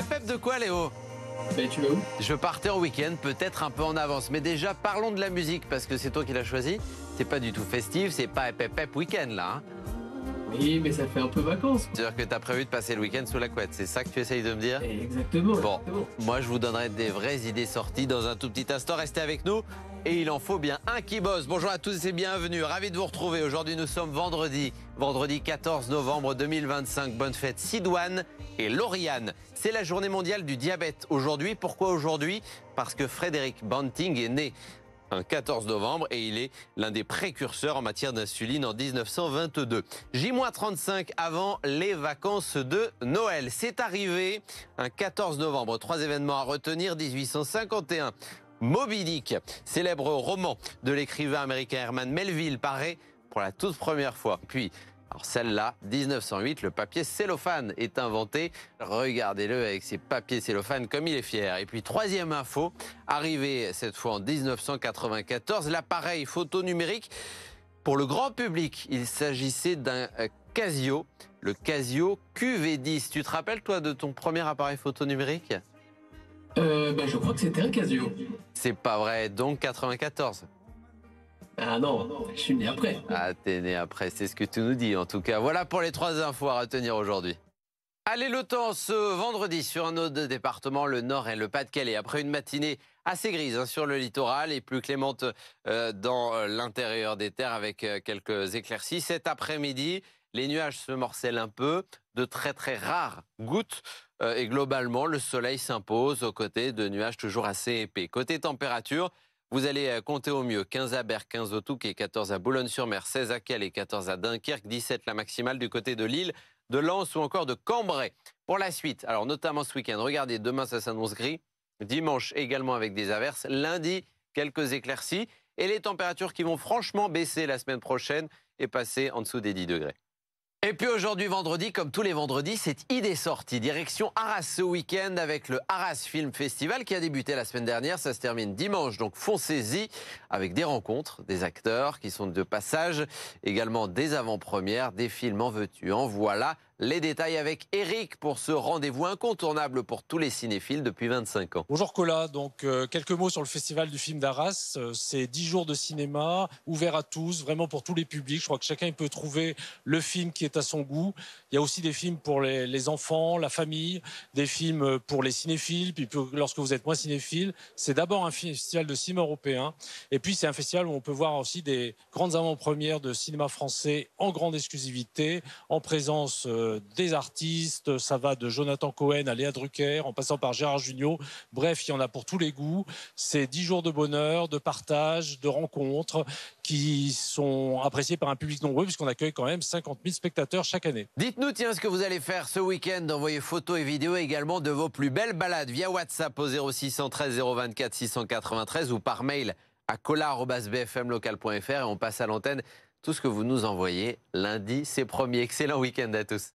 pep de quoi, Léo? Mais tu vas où? Je partais en week-end, peut-être un peu en avance. Mais déjà, parlons de la musique, parce que c'est toi qui l'as choisi. C'est pas du tout festif, c'est pas pep week-end, là. Hein. Oui, mais ça fait un peu vacances. C'est-à-dire que tu as prévu de passer le week-end sous la couette, c'est ça que tu essayes de me dire? Exactement. Bon, exactement. moi je vous donnerai des vraies idées sorties dans un tout petit instant. Restez avec nous et il en faut bien un qui bosse. Bonjour à tous et bienvenue, ravi de vous retrouver. Aujourd'hui nous sommes vendredi 14 novembre 2025. Bonne fête Sidoine et Lauriane. C'est la journée mondiale du diabète aujourd'hui. Pourquoi aujourd'hui? Parce que Frédéric Banting est né un 14 novembre et il est l'un des précurseurs en matière d'insuline en 1922. J-35 avant les vacances de Noël. C'est arrivé un 14 novembre. 3 événements à retenir. 1851. Moby Dick, célèbre roman de l'écrivain américain Herman Melville, paraît pour la toute première fois. Puis, alors celle-là, 1908, le papier cellophane est inventé. Regardez-le avec ses papiers cellophane comme il est fier. Et puis troisième info, arrivé cette fois en 1994, l'appareil photo numérique pour le grand public. Il s'agissait d'un Casio, le Casio QV10. Tu te rappelles toi de ton premier appareil photo numérique? Je crois que c'était un Casio. C'est pas vrai, donc 94. Ah non, je suis né après. Ah, t'es né après, c'est ce que tu nous dis en tout cas. Voilà pour les 3 infos à retenir aujourd'hui. Allez, le temps ce vendredi sur un autre département, le Nord et le Pas-de-Calais. Après une matinée assez grise sur le littoral et plus clémente dans l'intérieur des terres avec quelques éclaircies. Cet après-midi, les nuages se morcellent un peu, de très très rares gouttes. Et globalement, le soleil s'impose aux côtés de nuages toujours assez épais. Côté température, vous allez compter au mieux 15 à Berck, 15 au Touquet, 14 à Boulogne-sur-Mer, 16 à Calais, 14 à Dunkerque, 17 la maximale du côté de Lille, de Lens ou encore de Cambrai. Pour la suite, alors notamment ce week-end, regardez, demain ça s'annonce gris, dimanche également avec des averses, lundi quelques éclaircies et les températures qui vont franchement baisser la semaine prochaine et passer en dessous des 10 degrés. Et puis aujourd'hui, vendredi, comme tous les vendredis, c'est idée sortie. Direction Arras ce week-end avec le Arras Film Festival qui a débuté la semaine dernière. Ça se termine dimanche, donc foncez-y avec des rencontres, des acteurs qui sont de passage, également des avant-premières, des films en veux-tu, en voilà. Les détails avec Eric pour ce rendez-vous incontournable pour tous les cinéphiles depuis 25 ans. Bonjour Colas, donc quelques mots sur le festival du film d'Arras. C'est 10 jours de cinéma, ouvert à tous, vraiment pour tous les publics. Je crois que chacun peut trouver le film qui est à son goût. Il y a aussi des films pour les enfants, la famille, des films pour les cinéphiles. Puis lorsque vous êtes moins cinéphile, c'est d'abord un festival de cinéma européen. Et puis c'est un festival où on peut voir aussi des grandes avant-premières de cinéma français en grande exclusivité, en présence des artistes. Ça va de Jonathan Cohen à Léa Drucker, en passant par Gérard Jugnot. Bref, il y en a pour tous les goûts. C'est 10 jours de bonheur, de partage, de rencontres qui sont appréciés par un public nombreux puisqu'on accueille quand même 50 000 spectateurs chaque année. Dites-nous, tiens, ce que vous allez faire ce week-end. Envoyez photos et vidéos également de vos plus belles balades via WhatsApp au 0613 024 693 ou par mail à cola@bfmlocal.fr et on passe à l'antenne. Tout ce que vous nous envoyez lundi, c'est promis. Excellent week-end à tous.